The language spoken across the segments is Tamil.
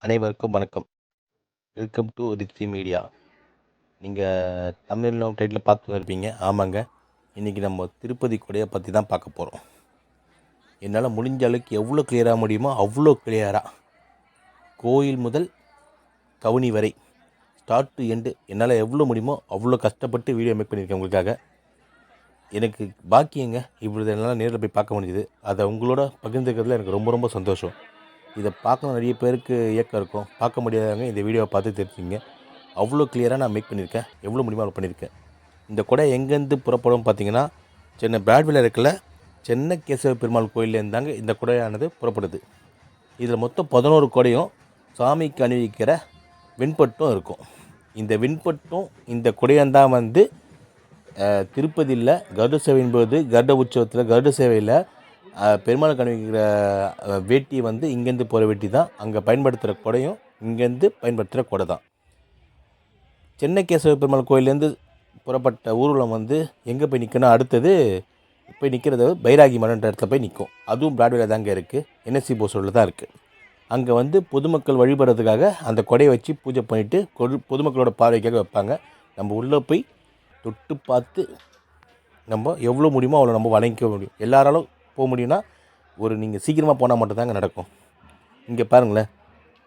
அனைவருக்கும் வணக்கம். Welcome to rich media. நீங்கள் தமிழில் டைட்டில் பார்த்து இருப்பீங்க. ஆமாங்க, இன்றைக்கி நம்ம திருப்பதி கொடையை பற்றி தான் பார்க்க போகிறோம். என்னால் முடிஞ்ச அளவுக்கு எவ்வளோ கிளியராக முடியுமோ அவ்வளோ கிளியராக, கோயில் முதல் கவுனி வரை ஸ்டார்ட் டு எண்டு என்னால் எவ்வளோ முடியுமோ அவ்வளோ கஷ்டப்பட்டு வீடியோ மேக் பண்ணியிருக்கேன் உங்களுக்காக. எனக்கு பாக்கியங்க இப்படி என்னால் நேரில் போய் பார்க்க முடிஞ்சுது. அதை உங்களோட பகிர்ந்துக்கிறதுல எனக்கு ரொம்ப ரொம்ப சந்தோஷம். இதை பார்க்கணும் நிறைய பேருக்கு இயக்கம் இருக்கும். பார்க்க முடியாதவங்க இந்த வீடியோவை பார்த்து தெரிஞ்சுங்க. அவ்வளோ கிளியராக நான் மேக் பண்ணியிருக்கேன். எவ்வளோ முடியுமோ அவ்வளோ பண்ணியிருக்கேன். இந்த கொடை எங்கேருந்து புறப்படும் பார்த்தீங்கன்னா, சென்னை பிராட்வேல இருக்கல சென்னை கேசவ பெருமாள் கோயிலேருந்தாங்க இந்த கொடையானது புறப்படுது. இதில் மொத்தம் 11 கொடையும் சாமிக்கு அணிவிக்கிற வெண்பட்டும் இருக்கும். இந்த வெண்பட்டும் இந்த கொடையந்தான் வந்து திருப்பதியில் கருட சேவையின் போது கருட உற்சவத்தில் கருட சேவையில் பெருமாளுக்கு அணிவிக்கிற வேட்டி வந்து இங்கேருந்து போகிற வேட்டி தான். அங்கே பயன்படுத்துகிற கொடையும் இங்கேருந்து பயன்படுத்துகிற கொடை தான். சென்னை கேசவ பெருமாள் கோயிலேருந்து புறப்பட்ட ஊர்வலம் வந்து எங்கே போய் நிற்கணும், அடுத்தது போய் நிற்கிறது பைராகி மடன்ற இடத்துல போய் நிற்கும். அதுவும் பிராட்வேல தாங்க இருக்குது, என்எஸ்சி போஸ்டரில் தான் இருக்குது. அங்கே வந்து பொதுமக்கள் வழிபடுறதுக்காக அந்த கொடையை வச்சு பூஜை பண்ணிவிட்டு பொதுமக்களோட பார்வைக்காக வைப்பாங்க. நம்ம உள்ளே போய் தொட்டு பார்த்து நம்ம எவ்வளோ முடியுமோ அவ்வளோ நம்ம வணங்கிக்க முடியும். எல்லாராலும் போக முடியும்னா நீங்கள் சீக்கிரமாக போனால் மட்டும்தாங்க நடக்கும். இங்கே பாருங்களேன்,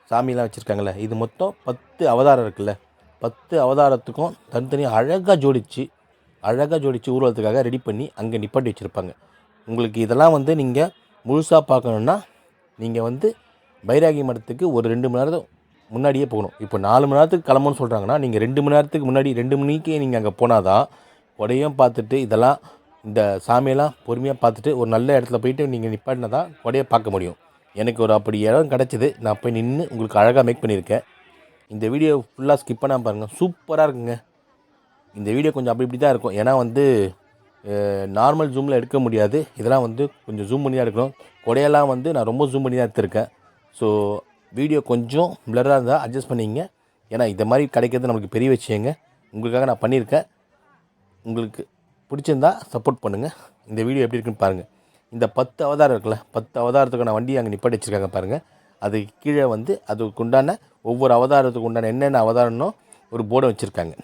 சாமியெலாம் வச்சுருக்காங்களே, இது மொத்தம் 10 அவதாரம் இருக்குல்ல. 10 அவதாரத்துக்கும் தனித்தனியாக அழகாக ஜோடித்து ஊர்வலத்துக்காக ரெடி பண்ணி அங்கே நிப்பாட்டி வச்சுருப்பாங்க. உங்களுக்கு இதெல்லாம் வந்து நீங்கள் முழுசாக பார்க்கணுன்னா நீங்கள் வந்து பைராகி மடத்துக்கு ஒரு 2 மணி நேரம் முன்னாடியே போகணும். இப்போ 4 மணி நேரத்துக்கு கிளம்புன்னு சொல்கிறாங்கன்னா, நீங்கள் 2 மணி நேரத்துக்கு முன்னாடி 2 மணிக்கே நீங்கள் அங்கே போனால் தான் கொடையும் பார்த்துட்டு இதெல்லாம் இந்த சாமியெல்லாம் பொறுமையாக பார்த்துட்டு ஒரு நல்ல இடத்துல போயிட்டு நீங்கள் நிப்பாட்டினா தான் கொடையை பார்க்க முடியும். எனக்கு ஒரு அப்படி இடம் கிடச்சிது. நான் போய் நின்று உங்களுக்கு அழகாக மேக் பண்ணியிருக்கேன். இந்த வீடியோ ஃபுல்லாக ஸ்கிப் பண்ணாமல் பாருங்கள், சூப்பராக இருக்குங்க. இந்த வீடியோ கொஞ்சம் அப்படி இப்படி தான் இருக்கும். ஏன்னா வந்து நார்மல் ஜூமில் எடுக்க முடியாது. இதெல்லாம் வந்து கொஞ்சம் ஜூம் பண்ணி தான் எடுக்கணும். கொடையெல்லாம் வந்து நான் ரொம்ப ஜூம் பண்ணி தான் எடுத்திருக்கேன். ஸோ வீடியோ கொஞ்சம் பிளராக இருந்தால் அட்ஜஸ்ட் பண்ணிங்க. ஏன்னா இந்த மாதிரி கிடைக்கிறது நம்மளுக்கு பெரிய விஷயங்க. உங்களுக்காக நான் பண்ணியிருக்கேன். உங்களுக்கு பிடிச்சிருந்தா சப்போர்ட் பண்ணுங்கள். இந்த வீடியோ எப்படி இருக்குன்னு பாருங்கள். இந்த 10 அவதாரம் இருக்குல்ல, 10 அவதாரத்துக்கான வண்டி அங்கே நிப்பாட்டி வச்சுருக்காங்க பாருங்கள். அது கீழே வந்து அதுக்கு உண்டான ஒவ்வொரு அவதாரத்துக்கு உண்டான என்னென்ன அவதாரம்னோ ஒரு போர்டை வச்சுருக்காங்க.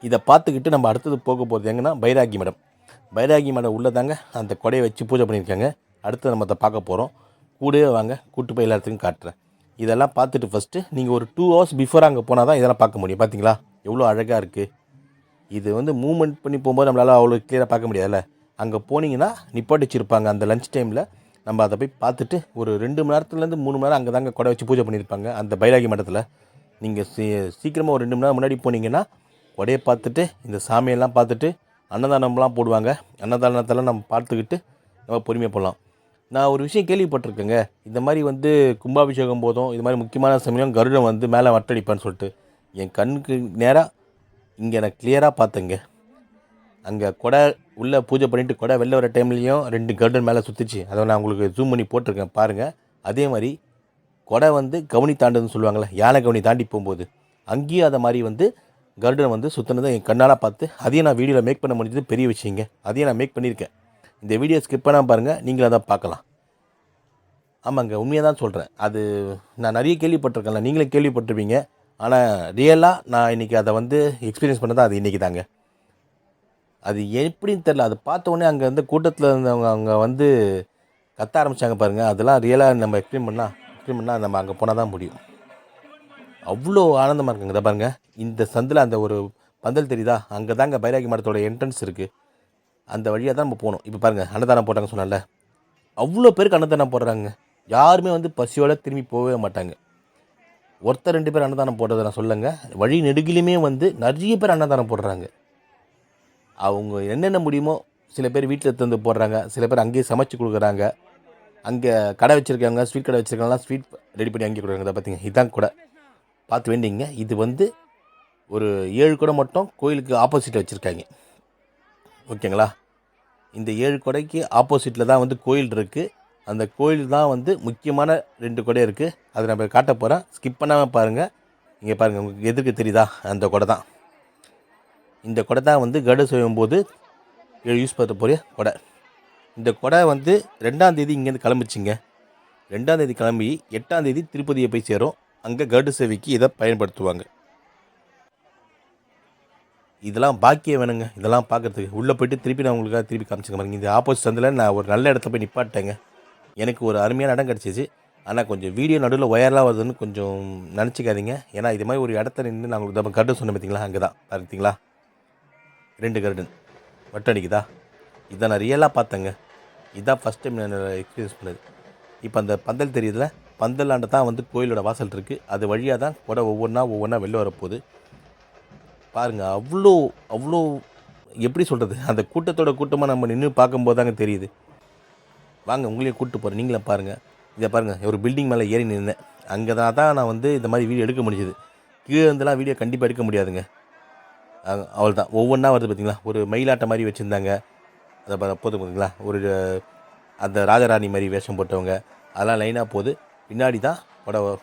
இதை பார்த்துக்கிட்டு நம்ம அடுத்தது போக போகிறது எங்கன்னா பைராகி மடம் உள்ளதாங்க அந்த கொடையை வச்சு பூஜை பண்ணியிருக்காங்க. அடுத்து நம்ம அதை பார்க்க போகிறோம். கூடவே வாங்க, கூட்டு போய் எல்லாத்துக்கும் காட்டுறேன். இதெல்லாம் பார்த்துட்டு ஃபஸ்ட்டு நீங்கள் ஒரு 2 hours பிஃபோர் அங்கே போனால் தான் இதெல்லாம் பார்க்க முடியும். பார்த்தீங்களா எவ்வளோ அழகாக இருக்குது. இது வந்து மூவ்மெண்ட் பண்ணி போகும்போது நம்மளால் அவ்வளோ கிளியராக பார்க்க முடியாதுல்ல. அங்கே போனீங்கன்னா நிப்பாட்டி வச்சுருப்பாங்க. அந்த லஞ்ச் டைமில் நம்ம அதை போய் பார்த்துட்டு ஒரு 2 மணி நேரத்துலேருந்து 3 மணி நேரம் அங்கே தாங்க கொடை வச்சு பூஜை பண்ணியிருப்பாங்க அந்த பைராகி மடத்தில். நீங்கள் சீக்கிரமாக ஒரு 2 மணி நேரம் முன்னாடி போனீங்கன்னா கொடையை பார்த்துட்டு இந்த சாமியெல்லாம் பார்த்துட்டு அன்னதானம்லாம் போடுவாங்க. அன்னதானத்தெல்லாம் நம்ம பார்த்துக்கிட்டு நம்ம பொறுமையாக போகலாம். நான் ஒரு விஷயம் கேள்விப்பட்டிருக்கேங்க, இந்த மாதிரி வந்து கும்பாபிஷேகம் போதும் இது மாதிரி முக்கியமான சமயம் கருடம் வந்து மேலே வட்டடிப்பான்னு சொல்லிட்டு. என் கண்ணுக்கு நேராக இங்கே நான் கிளியராக பார்த்தேங்க. அங்கே கொடை உள்ளே பூஜை பண்ணிவிட்டு கொடை வெளில வர டைம்லேயும் 2 கருடன் மேலே சுற்றிச்சு. அதை நான் உங்களுக்கு ஜூம் பண்ணி போட்டிருக்கேன் பாருங்கள். அதே மாதிரி கொடை வந்து கவுனி தாண்டுதுன்னு சொல்லுவாங்கள்ல, யானை கவுனி தாண்டி போகும்போது அங்கேயும் அதை மாதிரி வந்து கருடன் வந்து சுற்றினதை என் கண்ணால் பார்த்து அதையும் நான் வீடியோவில் மேக் பண்ண முடிஞ்சது பெரிய விஷயங்க. அதையும் நான் மேக் பண்ணியிருக்கேன். இந்த வீடியோ ஸ்கிப் பண்ணாமல் பாருங்கள், நீங்களும் அதை பார்க்கலாம். ஆமாங்க, உண்மையாக தான் சொல்கிறேன். அது நான் நிறைய கேள்விப்பட்டிருக்கேன்ல, நீங்களே கேள்விப்பட்டிருப்பீங்க. ஆனால் ரியலாக நான் இன்றைக்கி அதை வந்து எக்ஸ்பீரியன்ஸ் பண்ணதான் அது இன்றைக்கி தாங்க. அது எப்படின்னு தெரில. அதை பார்த்த உடனே அங்கே வந்து கூட்டத்தில் இருந்தவங்க அவங்க வந்து கத்த ஆரம்பித்தாங்க பாருங்கள். அதெல்லாம் ரியலாக நம்ம எக்ஸ்பிளைன் பண்ணால் நம்ம அங்கே போனால் தான் முடியும். அவ்வளோ ஆனந்தமாக இருக்குங்க. இதை பாருங்கள், இந்த சந்தில் அந்த ஒரு பந்தல் தெரியுதா, அங்கே தாங்க பைராகி மடத்தோட என்ட்ரன்ஸ் இருக்குது. அந்த வழியாக தான் நம்ம போகணும். இப்போ பாருங்கள், அன்னதானம் போட்டாங்க சொன்னால, அவ்வளோ பேருக்கு அன்னதானம் போடுறாங்க. யாருமே வந்து பசியோடு திரும்பி போகவே மாட்டாங்க. ஒருத்தர் 2 பேர் அன்னதானம் போடுறதை நான் சொல்லுங்க, வழி நெடுகிலுமே வந்து நிறைய பேர் அன்னதானம் போடுறாங்க. அவங்க என்னென்ன முடியுமோ சில பேர் வீட்டில் எடுத்து போடுறாங்க, சில பேர் அங்கேயே சமைச்சு கொடுக்குறாங்க. அங்கே கடை வச்சுருக்காங்க, ஸ்வீட் கடை வச்சுருக்காங்கலாம் ஸ்வீட் ரெடி பண்ணி அங்கேயே கொடுக்குறாங்க. பார்த்தீங்க, இதான் கூட பார்த்து வேண்டிங்க. இது வந்து ஒரு 7 கொடை மட்டும் கோயிலுக்கு ஆப்போசிட்டில் வச்சுருக்காங்க. ஓகேங்களா? இந்த 7 கொடைக்கு ஆப்போசிட்டில் தான் வந்து கோயில் இருக்குது. அந்த கோயில் தான் வந்து முக்கியமான 2 கொடை இருக்குது. அதை நம்ம காட்ட போகிறேன். ஸ்கிப் பண்ணாமல் பாருங்கள். இங்கே பாருங்கள், உங்களுக்கு எதுக்கு தெரியுதா, அந்த கொடை தான். இந்த கொடை தான் வந்து கருட செய்யும் போது யூஸ் பண்ண போகிற கொடை. இந்த கொடை வந்து 2ஆம் தேதி இங்கேருந்து கிளம்பிச்சிங்க. 2ஆம் தேதி கிளம்பி 8ஆம் தேதி திருப்பதியை போய் சேரும். அங்கே கருட சேவைக்கு இதை பயன்படுத்துவாங்க. இதெல்லாம் பாக்கியம் வேணுங்க. இதெல்லாம் பார்க்குறதுக்கு உள்ளே போய்ட்டு திருப்பி நான் உங்களுக்காக திருப்பி காமிச்சுக்க பாருங்க. இந்த ஆப்போசிட் சந்தில் நான் ஒரு நல்ல இடத்துல போய் நிப்பாட்டேங்க. எனக்கு ஒரு அருமையான இடம் கிடச்சிச்சு. ஆனால் கொஞ்சம் வீடியோ நடுவில் ஒயர்லாம் வருதுன்னு கொஞ்சம் நினச்சிக்காதீங்க. ஏன்னா இது மாதிரி ஒரு இடத்துல நின்று நான் உங்களுக்கு கருடன் சொன்னேன் பார்த்தீங்களா, அங்கே தான் பார்த்தீங்களா 2 கருடன் வட்டம் அடிக்குதா. இதை நான் ரியலாக பார்த்தேங்க. இதுதான் ஃபஸ்ட் டைம் நான் எக்ஸ்பீரியன்ஸ் பண்ணது. இப்போ அந்த பந்தல் தெரியுதுல, பந்தலாண்ட தான் வந்து கோயிலோட வாசல் இருக்குது. அது வழியாக தான் கூட ஒவ்வொன்றா வெளில வரப்போகுது பாருங்கள். அவ்வளோ அவ்வளோ எப்படி சொல்கிறது, அந்த கூட்டத்தோட கூட்டமாக நம்ம நின்று பார்க்கும்போது தாங்க தெரியுது. வாங்க உங்களையும் கூப்பிட்டு போகிறேன், நீங்களே பாருங்கள். இதை பாருங்கள், ஒரு பில்டிங் மேலே ஏறி நின்றேன். அங்கே தான் நான் வந்து இந்த மாதிரி வீடியோ எடுக்க முடிஞ்சுது. கீழே இருந்தெல்லாம் வீடியோ கண்டிப்பாக எடுக்க முடியாதுங்க. அவள் தான் ஒவ்வொன்றா வருது பார்த்தீங்களா. ஒரு மயிலாட்ட மாதிரி வச்சுருந்தாங்க, அதை போதும் பார்த்தீங்களா. ஒரு அந்த ராஜராணி மாதிரி வேஷம் போட்டவங்க அதெல்லாம் லைனாக போகுது. பின்னாடி தான்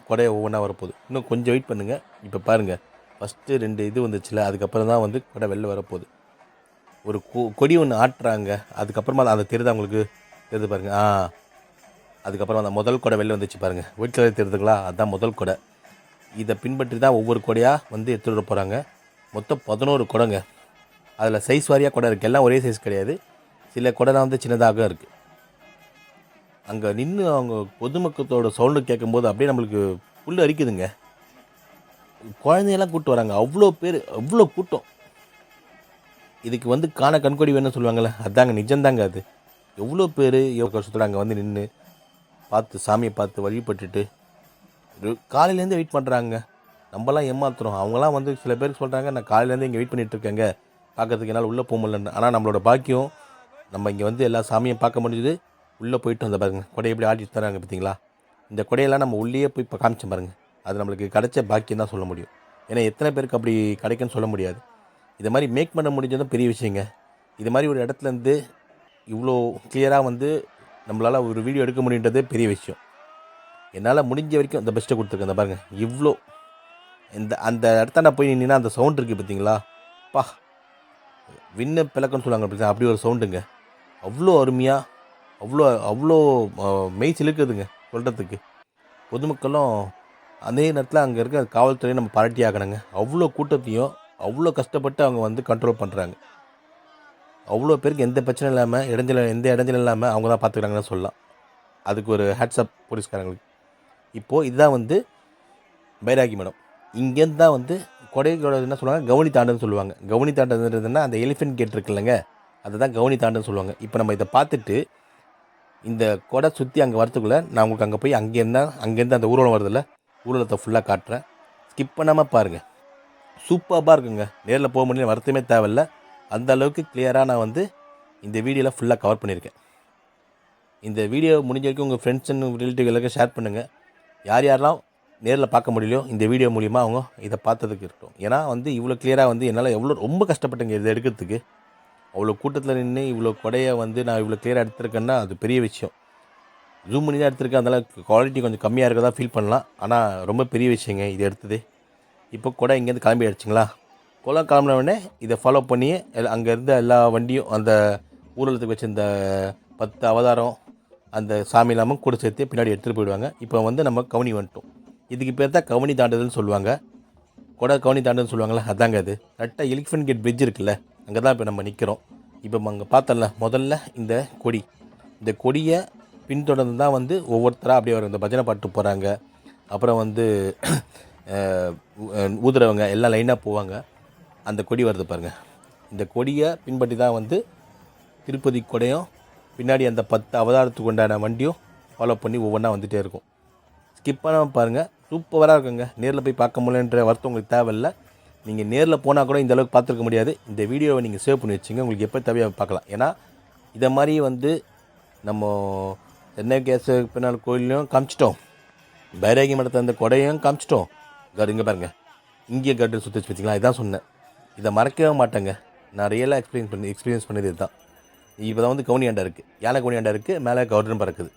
கொடையை ஒவ்வொன்றா வரப்போகுது. இன்னும் கொஞ்சம் வெயிட் பண்ணுங்கள். இப்போ பாருங்கள், ஃபஸ்ட்டு 2 இது வந்துச்சுல, அதுக்கப்புறம் தான் வந்து கொடை வெளில வரப்போகுது. ஒரு கொடி ஒன்று ஆட்டுறாங்க. அதுக்கப்புறமா அந்த தெரியுது அவங்களுக்கு தெரியுது பாருங்கள். அதுக்கப்புறம் அந்த முதல் கொடை வெளில வந்துச்சு பாருங்கள். ஒயிட் கலர் தெரியுதுங்களா, அதுதான் முதல் கொடை. இதை பின்பற்றி தான் ஒவ்வொரு கொடையாக வந்து எடுத்துகிட்டு வர போகிறாங்க. மொத்தம் 11 கொடைங்க. அதில் சைஸ் வாரியாக கொடை இருக்குது. எல்லாம் ஒரே சைஸ் கிடையாது. சில கொடைலாம் வந்து சின்னதாக இருக்குது. அங்கே நின்று அவங்க பொதுமக்களோட சவுண்டு கேட்கும்போது அப்படியே நம்மளுக்கு புல் அரிக்குதுங்க. குழந்தையெல்லாம் கூப்பிட்டு வராங்க. அவ்வளோ பேர், அவ்வளோ கூட்டம். இதுக்கு வந்து கண்கொடி வேணும்னு சொல்லுவாங்கள்ல, அதாங்க நிஜம்தாங்க. அது எவ்வளோ பேர் எவ்வளோ வருஷத்தில் அங்கே வந்து நின்று பார்த்து சாமியை பார்த்து வழிபட்டுட்டு காலையிலேருந்து வெயிட் பண்ணுறாங்க. நம்மலாம் ஏமாத்துறோம். அவங்களாம் வந்து சில பேருக்கு சொல்கிறாங்க, நான் காலையிலேருந்து இங்கே வெயிட் பண்ணிகிட்ருக்கேங்க, பார்க்கறதுக்கு என்னால் உள்ளே போக முடியலன்னு. ஆனால் நம்மளோட பாக்கியம், நம்ம இங்கே வந்து எல்லா சாமியும் பார்க்க முடிஞ்சுது. உள்ளே போயிட்டு வந்த பாருங்கள், கொடையை எப்படி ஆட்டிட்டு தராங்க பார்த்தீங்களா. இந்த கொடையெல்லாம் நம்ம உள்ளே போய் இப்போ காமிச்சோம் பாருங்கள். அது நம்மளுக்கு கிடைச்ச பாக்கியம் தான் சொல்ல முடியும். ஏன்னா எத்தனை பேருக்கு அப்படி கிடைக்குன்னு சொல்ல முடியாது. இதை மாதிரி மேக் பண்ண முடிஞ்சதும் பெரிய விஷயங்க. இது மாதிரி ஒரு இடத்துலேருந்து இவ்வளோ கிளியராக வந்து நம்மளால் ஒரு வீடியோ எடுக்க முடியுன்றதே பெரிய விஷயம். என்னால் முடிஞ்ச வரைக்கும் இந்த பெஸ்ட்டை கொடுத்துருக்கேன். இந்த பாருங்கள், இவ்வளோ அந்த இடத்த நான் போய் நின்னா அந்த சவுண்ட் இருக்குது பார்த்தீங்களா, பா விண்ண பிளக்கன்னு சொல்லுவாங்க பார்த்தீங்களா, அப்படி ஒரு சவுண்டுங்க. அவ்வளோ அருமையாக, அவ்வளோ அவ்வளோ மெய் சிலுக்குதுங்க சொல்கிறதுக்கு. பொதுமக்களும் அதே நேரத்தில் அங்கே இருக்க காவல்துறையை நம்ம பாராட்டி ஆகணுங்க. அவ்வளோ கூட்டத்தையும் அவ்வளோ கஷ்டப்பட்டு அவங்க வந்து கண்ட்ரோல் பண்ணுறாங்க. அவ்வளோ பேருக்கு எந்த பிரச்சனையும் இல்லாமல் எந்த இடைஞ்சலும் இல்லாமல் அவங்க தான் பார்த்துக்கிறாங்கன்னு சொல்லலாம். அதுக்கு ஒரு ஹேட்ஸ்அப் போலீஸ்காரங்களுக்கு. இப்போது இதுதான் வந்து பைராகி மடம். இங்கேருந்து தான் வந்து கொடைகளோட என்ன சொல்லுவாங்க, கவுனி தாண்டுன்னு சொல்லுவாங்க. கவுனி தாண்டுன்றதுன்னா அந்த எலிஃபென்ட் கேட் இருக்குல்லங்க, அதை தான் கவுனி தாண்டுன்னு சொல்லுவாங்க. இப்போ நம்ம இதை பார்த்துட்டு இந்த கொடை சுற்றி அங்கே வரத்துக்குள்ளே நான் உங்களுக்கு அங்கே போய் அங்கேருந்து அந்த ஊர்வலம் வருதில்ல, ஊர்வலத்தை ஃபுல்லாக காட்டுறேன். ஸ்கிப் பண்ணாமல் பாருங்கள். சூப்பராக இருக்குங்க. நேரில் போக முடியல, வருத்தமே தேவையில்ல. அந்த அளவுக்கு கிளியராக நான் வந்து இந்த வீடியோவில் ஃபுல்லாக கவர் பண்ணியிருக்கேன். இந்த வீடியோ முடிஞ்ச வரைக்கும் உங்கள் ஃப்ரெண்ட்ஸ் அண்ட் ரிலேட்டிவ் எல்லாருக்கும் ஷேர் பண்ணுங்கள். யாரெல்லாம் நேரில் பார்க்க முடியலையோ இந்த வீடியோ மூலிமா அவங்க இதை பார்த்ததுக்கு இருக்கட்டும். ஏன்னா வந்து இவ்வளோ கிளியராக வந்து என்னால் ரொம்ப கஷ்டப்பட்டேங்க இதை எடுக்கிறதுக்கு. அவ்வளோ கூட்டத்தில் நின்று இவ்வளோ கொடையை வந்து நான் இவ்வளோ கிளியராக எடுத்திருக்கேன்னா அது பெரிய விஷயம். ஜூம் பண்ணி தான் எடுத்திருக்கேன், அதனால் குவாலிட்டி கொஞ்சம் கம்மியாக இருக்கதா ஃபீல் பண்ணலாம். ஆனால் ரொம்ப பெரிய விஷயங்க இது எடுத்தது. இப்போ கொடை இங்கேருந்து கிளம்பி ஆயிடுச்சுங்களா. குளம் கிளம்பினவுடனே இதை ஃபாலோ பண்ணி அங்கே இருந்த எல்லா வண்டியும் அந்த ஊர்வலத்துக்கு வச்சுருந்த 10 அவதாரம் அந்த சாமி இல்லாமல் கூட சேர்த்து பின்னாடி எடுத்துகிட்டு போயிடுவாங்க. இப்போ வந்து நம்ம கவுனி வந்துட்டோம். இதுக்கு பேர் தான் கவுனி தாண்டுதல்னு சொல்லுவாங்க. கொடை கவுனி தாண்டுன்னு சொல்லுவாங்களே, அதாங்க அது. கரெக்டாக எலிஃபென்ட் கேட் பிரிட்ஜ் இருக்குல்ல, அங்கே தான் இப்போ நம்ம நிற்கிறோம். இப்போ அங்கே பார்த்தல முதல்ல இந்த கொடியை பின்தொடர்ந்து தான் வந்து ஒவ்வொருத்தராக அப்படியே வரும். இந்த பஜனை பாட்டு போகிறாங்க, அப்புறம் வந்து ஊதுறவங்க எல்லாம் லைனாக போவாங்க. அந்த கொடி வருது பாருங்கள். இந்த கொடியை பின்பற்றி தான் வந்து திருப்பதி கொடையும் பின்னாடி அந்த 10 அவதாரத்துக்கு உண்டான வண்டியும் ஃபாலோ பண்ணி ஒவ்வொன்றா வந்துகிட்டே இருக்கும். ஸ்கிப் பண்ணாமல் பாருங்கள், சூப்பராக இருக்குங்க. நேரில் போய் பார்க்க முடியலன்ற வருத்தம் உங்களுக்கு தேவையில்லை. நீங்கள் நேரில் போனால் கூட இந்த அளவுக்கு பார்த்துருக்க முடியாது. இந்த வீடியோவை நீங்கள் சேவ் பண்ணி வச்சுங்க, உங்களுக்கு எப்போ தேவையாக பார்க்கலாம். ஏன்னா இதை மாதிரி வந்து நம்ம சென்னை கேஸ் பின்னால் கோயிலையும் காமிச்சிட்டோம், பைராகி மடத்தை அந்த கொடையும் காமிச்சிட்டோம். இங்கே பாருங்கள், இங்கேயே கட்டு சுற்றி வச்சு வச்சிங்களா, இதான் சொன்னேன். இதை மறக்கவே மாட்டேங்க. நான் ரியலாக எக்ஸ்பீரியன்ஸ் பண்ணது இதுதான். இப்போ தான் வந்து கவுனி ஆண்டா இருக்குது, யானை கவுனி ஆண்டா இருக்குது, மேலே கருடன் பறக்குது.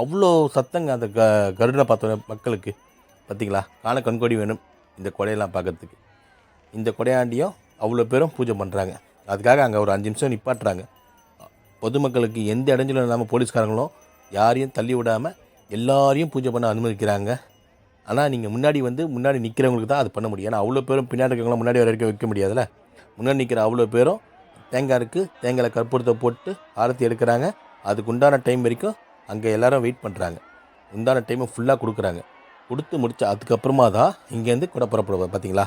அவ்வளோ சத்தங்க அந்த கருடனை பார்த்த மக்களுக்கு. பார்த்திங்களா, கண்கொடி வேணும் இந்த கொடையெல்லாம் பார்க்கறதுக்கு. இந்த கொடையாண்டியும் அவ்வளோ பேரும் பூஜை பண்ணுறாங்க. அதுக்காக அங்கே ஒரு 5 நிமிஷம் நிப்பாட்டுறாங்க. பொதுமக்களுக்கு எந்த இடைஞ்சலும் இல்லாமல் போலீஸ்காரங்களும் யாரையும் தள்ளி விடாமல் எல்லாரையும் பூஜை பண்ண அனுமதிக்கிறாங்க. ஆனால் நீங்கள் முன்னாடி நிற்கிறவங்களுக்கு தான் அது பண்ண முடியும். ஏன்னா அவ்வளோ பேரும் பின்னாடி இருக்கவங்களாம் முன்னாடி வரைக்கும் வைக்க முடியாதுல்ல. முன்னாடி நிற்கிற அவ்வளோ பேரும் தேங்காய் இருக்குது, தேங்காயில் கற்பூரத்தை போட்டு ஆரத்தி எடுக்கிறாங்க. அதுக்கு உண்டான டைம் வரைக்கும் அங்கே எல்லோரும் வெயிட் பண்ணுறாங்க. உண்டான டைமை ஃபுல்லாக கொடுக்குறாங்க. கொடுத்து முடிச்ச அதுக்கப்புறமா தான் இங்கேருந்து குடை புறப்படுவது. பார்த்தீங்களா,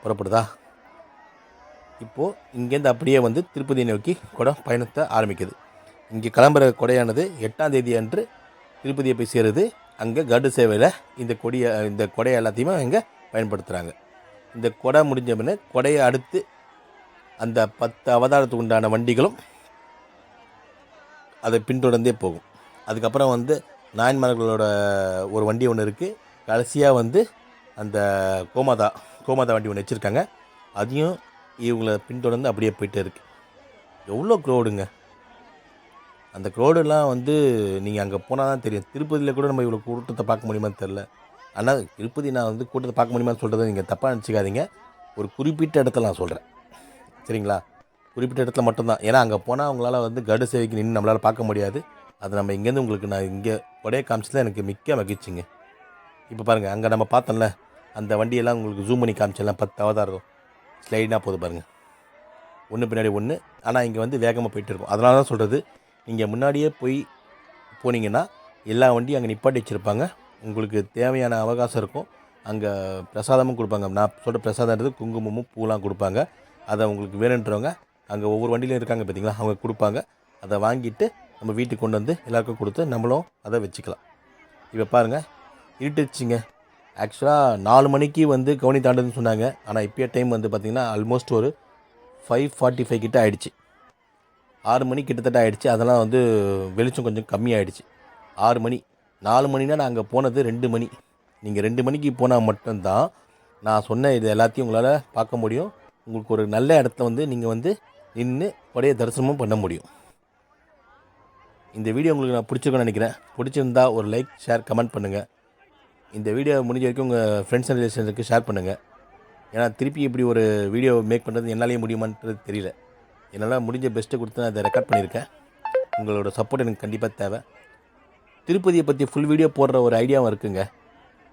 புறப்படுதா? இப்போது இங்கேருந்து அப்படியே திருப்பதியை நோக்கி குடை பயணத்தை ஆரம்பிக்குது. இங்கே கிளம்புற கொடையானது 8ஆம் தேதி அன்று திருப்பதியை போய் சேருது. அங்கே கருட சேவையில் இந்த கொடையை எல்லாத்தையுமே இங்கே பயன்படுத்துகிறாங்க. இந்த கொடை முடிஞ்ச பின்னே கொடையை அடுத்து அந்த 10 அவதாரத்துக்கு உண்டான வண்டிகளும் அதை பின்தொடர்ந்தே போகும். அதுக்கப்புறம் நாயன்மார்களோட ஒரு வண்டி ஒன்று இருக்குது. கடைசியாக அந்த கோமாதா வண்டி ஒன்று வச்சுருக்காங்க. அதையும் இவங்களை பின்தொடர்ந்து அப்படியே போயிட்டே இருக்குது. எவ்வளோ க்ரௌடுங்க! அந்த க்ரௌடெல்லாம் நீங்கள் அங்கே போனால் தான் தெரியும். திருப்பதியில் கூட நம்ம இவ்வளோ கூட்டத்தை பார்க்க முடியுமான்னு தெரில. ஆனால் திருப்பதி நான் கூட்டத்தை பார்க்க முடியுமான்னு சொல்கிறத நீங்கள் தப்பாக நினச்சிக்காதீங்க. ஒரு குறிப்பிட்ட இடத்துல நான் சொல்கிறேன், சரிங்களா? குறிப்பிட்ட இடத்துல மட்டும்தான். ஏன்னா அங்கே போனால் அவங்களால கருட சேவைக்கு நின்று நம்மளால் பார்க்க முடியாது. அது நம்ம இங்கேருந்து உங்களுக்கு நான் இங்கே கொடையை காமிச்சதில் எனக்கு மிக்க மகிழ்ச்சிங்க. இப்போ பாருங்கள், அங்கே நம்ம பார்த்தோம்ல அந்த வண்டியெல்லாம் உங்களுக்கு ஜூம் பண்ணி காமிச்செல்லாம் 10 அவதாரம் ஸ்லைடாக போகுது பாருங்கள், ஒன்று பின்னாடி ஒன்று. ஆனால் இங்கே வேகமாக போயிட்டு இருக்கும். அதனால தான் சொல்கிறது, நீங்கள் முன்னாடியே போனீங்கன்னா எல்லா வண்டியும் அங்கே நிப்பாட்டி வச்சுருப்பாங்க. உங்களுக்கு தேவையான அவகாசம் இருக்கும். அங்கே பிரசாதமும் கொடுப்பாங்க. நான் சொல்கிற பிரசாதன்றது குங்குமமும் பூலாம் கொடுப்பாங்க. அதை உங்களுக்கு வேணுன்றவங்க அங்கே ஒவ்வொரு வண்டியிலையும் இருக்காங்க பார்த்தீங்களா, அவங்க கொடுப்பாங்க. அதை வாங்கிட்டு நம்ம வீட்டுக்கு கொண்டு எல்லாருக்கும் கொடுத்து நம்மளும் அதை வச்சுக்கலாம். இப்போ பாருங்கள், இருட்டுச்சுங்க. ஆக்சுவலாக 4 மணிக்கு கவுனி தாண்டுதுன்னு சொன்னாங்க. ஆனால் இப்போயே டைம் பார்த்திங்கன்னா ஆல்மோஸ்ட் ஒரு 5:45 கிட்ட ஆகிடுச்சு. 6 மணி கிட்டத்தட்ட ஆகிடுச்சு. அதெல்லாம் வெளிச்சம் கொஞ்சம் கம்மியாகிடுச்சு. 6 மணி, 4 மணினா நான் அங்கே போனது 2 மணி. நீங்கள் 2 மணிக்கு போனால் மட்டும்தான் நான் சொன்ன இது எல்லாத்தையும் உங்களால் பார்க்க முடியும். உங்களுக்கு ஒரு நல்ல இடத்துல நீங்கள் நின்று கொடையை தரிசனமும் பண்ண முடியும். இந்த வீடியோ உங்களுக்கு நான் பிடிச்சிருக்கேன்னு நினைக்கிறேன். பிடிச்சிருந்தா ஒரு லைக், ஷேர், கமெண்ட் பண்ணுங்கள். இந்த வீடியோ முடிஞ்ச வரைக்கும் உங்கள் ஃப்ரெண்ட்ஸ் அண்ட் ரிலேஷனுக்கு ஷேர் பண்ணுங்கள். ஏன்னா திருப்பி இப்படி ஒரு வீடியோ மேக் பண்ணுறது என்னாலேயே முடியுமான்றது தெரியல. என்னால் முடிஞ்ச பெஸ்ட்டை கொடுத்து நான் அதை ரெக்கார்ட் பண்ணியிருக்கேன். உங்களோட சப்போர்ட் எனக்கு கண்டிப்பாக தேவை. திருப்பதியை பற்றி ஃபுல் வீடியோ போடுற ஒரு ஐடியாவும் இருக்குங்க.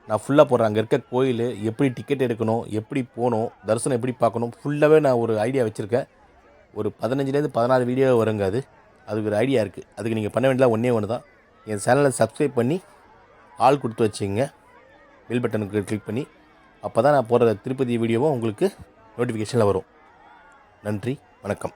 நான் ஃபுல்லாக போடுறேன். அங்கே இருக்க கோயில், எப்படி டிக்கெட் எடுக்கணும், எப்படி போகணும், தரிசனம் எப்படி பார்க்கணும், ஃபுல்லாகவே நான் ஒரு ஐடியா வச்சுருக்கேன். ஒரு 15லேருந்து 16 வீடியோ வருங்க. அதுக்கு ஒரு ஐடியா இருக்குது. அதுக்கு நீங்கள் பண்ண வேண்டியதாக ஒன்று தான், என் சேனலை சப்ஸ்கிரைப் பண்ணி ஆல் கொடுத்து வச்சுங்க, பெல் பட்டனுக்கு கிளிக் பண்ணி. அப்போ தான் நான் போடுற திருப்பதி வீடியோவும் உங்களுக்கு நோட்டிஃபிகேஷனில் வரும். நன்றி, வணக்கம்.